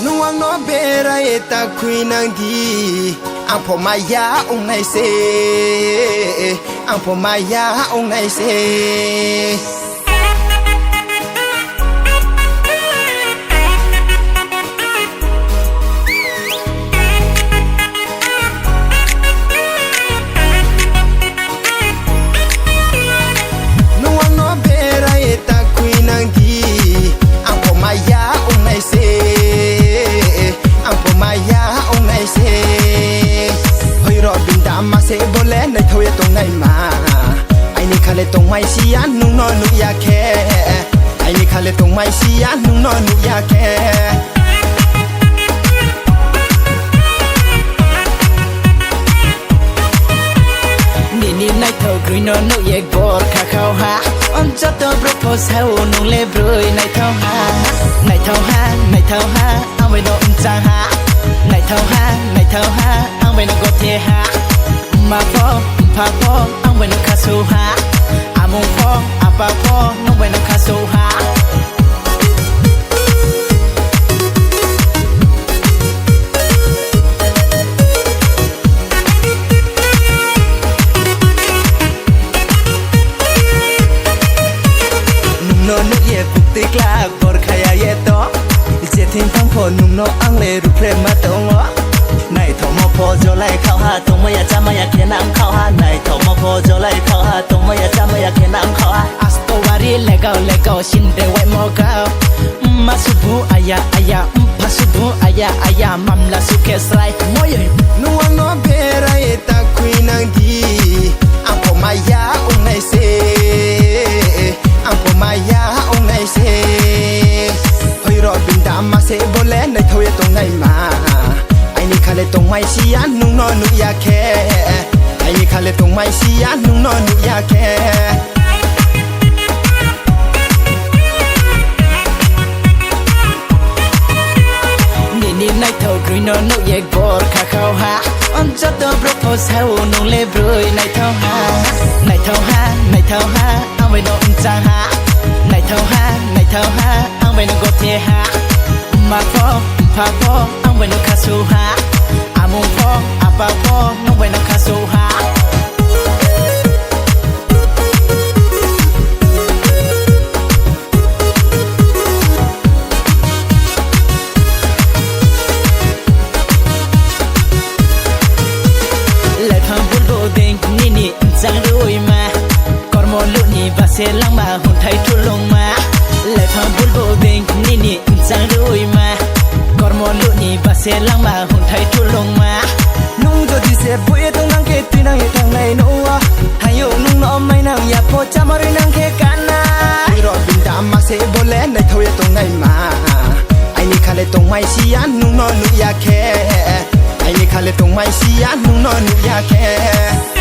nuang no bera eta kuinang di ang pomaya ong nai se ang pomaya ong nai se se bole na thoye tong nai ma ai ni khale tong mai si ya nu no nu ya khe ai ni khale tong mai si ya nu no nu ya khe ni ni nai tho green no no ye bor kha khao ha on cha to propose ha o nu le broi nai thao ha nai thao ha nai thao ha ang we no cha ha nai thao ha ang we no go the ha ma po pa po ang bueno kaso ha among po apa po no bueno kaso ha no no ye pukti klak por khaya ye to je thing thang pho nung no ang le ru pre ma to ngo này thầu mò phô cho lại khao ha tông mày cha mày kia nam khao ha này thầu mò phô cho lại khao ha tông mày cha mày kia nam khao ha astovari legal xin de wai mo cao masubu aya pasubu aya mamla suke srai moye nuang no bera eta kuinang di ampo maya unai se ampo maya unai se hoi ro binda ma se bole nai thoye tong nai ma ai ni khale tong mai si ya nu no nu ya khe ai ni khale tong mai si ya nu no nu ya khe ni ni nai tho green no no ye bor kha khao ha on cha to propose ha o nu le broi nai thao ha ang we no cha ha nai thao ha ang we no go the ha ma po pa po ang we no kaso ha among po apa po no we no kaso ha le thang bul bo ding ni ni chang roi ma kormo lu ni ba se lang ma hun thai thu long ma le thang bul bo ding ni ni chang roi ma kormo lu ni ba se lang ma hun thai thu long ma nung jo di se boye tong nang ke ti nang he thang nai no wa hayo nung no mai nang ya pho cha ma ri nang ke kana ro bin da ma se bole nai thoye tong nai ma ai ni khale tong mai si ya nung no nu ya khe ai ni khale tong mai si ya nung no nu ya khe